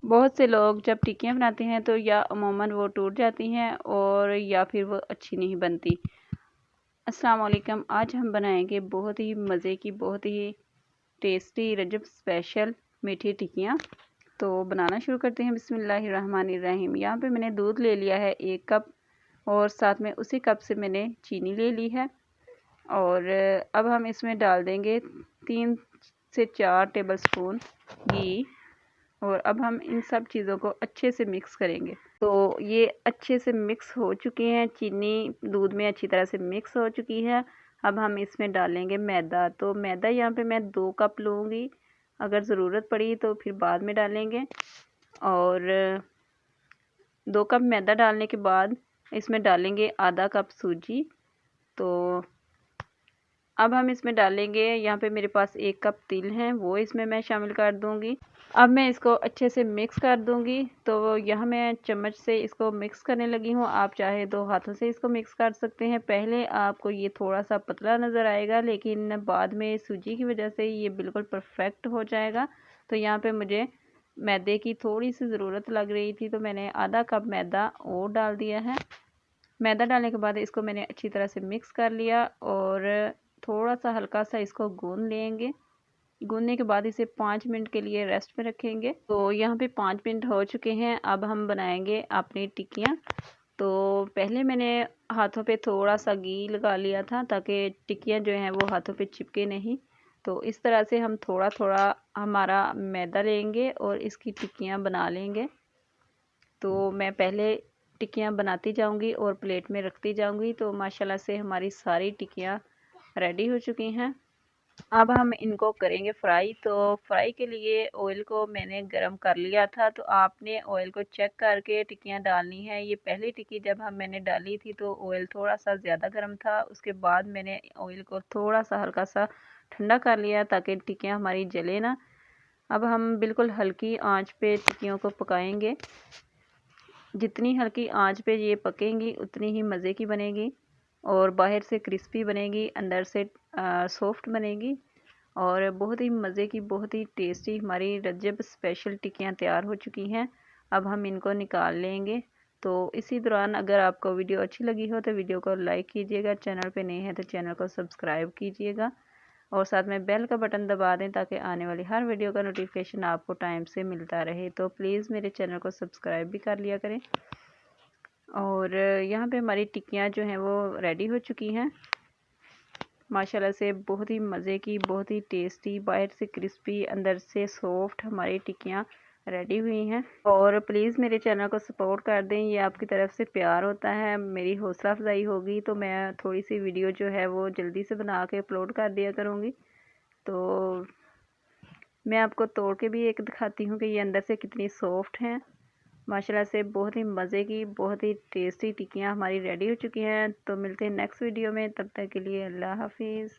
बहुत से लोग जब टिक्कियाँ बनाते हैं तो या अमूमन वो टूट जाती हैं और या फिर वो अच्छी नहीं बनती। अस्सलाम वालेकुम। आज हम बनाएंगे बहुत ही मज़े की, बहुत ही टेस्टी रजब स्पेशल मीठी टिक्कियाँ। तो बनाना शुरू करते हैं। बिस्मिल्लाहिर्रहमानिर्रहीम। यहाँ पे मैंने दूध ले लिया है 1 कप और साथ में उसी कप से मैंने चीनी ले ली है। और अब हम इसमें डाल देंगे 3 से 4 टेबल स्पून घी। और अब हम इन सब चीज़ों को अच्छे से मिक्स करेंगे। तो ये अच्छे से मिक्स हो चुकी हैं, चीनी दूध में अच्छी तरह से मिक्स हो चुकी है। अब हम इसमें डालेंगे मैदा। तो मैदा यहाँ पे मैं 2 कप लूँगी, अगर ज़रूरत पड़ी तो फिर बाद में डालेंगे। और 2 कप मैदा डालने के बाद इसमें डालेंगे आधा कप सूजी। तो अब हम इसमें डालेंगे, यहाँ पे मेरे पास 1 कप तिल हैं, वो इसमें मैं शामिल कर दूँगी। अब मैं इसको अच्छे से मिक्स कर दूँगी। तो यहाँ मैं चम्मच से इसको मिक्स करने लगी हूँ। आप चाहे 2 हाथों से इसको मिक्स कर सकते हैं। पहले आपको ये थोड़ा सा पतला नज़र आएगा, लेकिन बाद में सूजी की वजह से ये बिल्कुल परफेक्ट हो जाएगा। तो यहाँ पे मुझे मैदे की थोड़ी सी ज़रूरत लग रही थी, तो मैंने आधा कप मैदा और डाल दिया है। मैदा डालने के बाद इसको मैंने अच्छी तरह से मिक्स कर लिया और थोड़ा सा हल्का सा इसको गूंद लेंगे। गूंदने के बाद इसे 5 मिनट के लिए रेस्ट पे रखेंगे। तो यहाँ पे 5 मिनट हो चुके हैं। अब हम बनाएंगे अपनी टिक्कियाँ। तो पहले मैंने हाथों पे थोड़ा सा घी लगा लिया था ताकि टिक्कियाँ जो हैं वो हाथों पे चिपके नहीं। तो इस तरह से हम थोड़ा थोड़ा हमारा मैदा लेंगे और इसकी टिक्कियाँ बना लेंगे। तो मैं पहले टिक्कियाँ बनाती जाऊंगी और प्लेट में रखती जाऊंगी। तो माशाल्लाह से हमारी सारी टिक्कियाँ रेडी हो चुकी हैं। अब हम इनको करेंगे फ्राई। तो फ्राई के लिए ऑयल को मैंने गरम कर लिया था। तो आपने ऑयल को चेक करके टिक्कियाँ डालनी है। ये पहली टिक्की जब मैंने डाली थी तो ऑयल थोड़ा सा ज़्यादा गर्म था। उसके बाद मैंने ऑयल को थोड़ा सा हल्का सा ठंडा कर लिया ताकि टिक्कियाँ हमारी जले ना। अब हम बिल्कुल हल्की आंच पे टिक्कियों को पकाएंगे। जितनी हल्की आंच पे ये पकेंगी उतनी ही मज़े की बनेगी और बाहर से क्रिस्पी बनेगी, अंदर से सॉफ्ट बनेगी और बहुत ही मज़े की, बहुत ही टेस्टी हमारी रजब स्पेशल टिक्कियाँ तैयार हो चुकी हैं। अब हम इनको निकाल लेंगे। तो इसी दौरान अगर आपको वीडियो अच्छी लगी हो तो वीडियो को लाइक कीजिएगा, चैनल पे नए हैं तो चैनल को सब्सक्राइब कीजिएगा और साथ में बेल का बटन दबा दें ताकि आने वाली हर वीडियो का नोटिफिकेशन आपको टाइम से मिलता रहे। तो प्लीज़ मेरे चैनल को सब्सक्राइब भी कर लिया करें। और यहाँ पे हमारी टिक्कियाँ जो हैं वो रेडी हो चुकी हैं माशाल्लाह से। बहुत ही मज़े की, बहुत ही टेस्टी, बाहर से क्रिस्पी अंदर से सॉफ्ट हमारी टिक्कियाँ रेडी हुई हैं। और प्लीज़ मेरे चैनल को सपोर्ट कर दें, ये आपकी तरफ से प्यार होता है, मेरी हौसला अफजाई होगी। तो मैं थोड़ी सी वीडियो जो है वो जल्दी से बना के अपलोड कर दिया करूँगी। तो मैं आपको तोड़ के भी एक दिखाती हूँ कि ये अंदर से कितनी सॉफ्ट हैं। माशाल्लाह से बहुत ही मज़े की, बहुत ही टेस्टी टिक्कियाँ हमारी रेडी हो चुकी हैं। तो मिलते हैं नेक्स्ट वीडियो में, तब तक के लिए अल्लाह हाफिज़।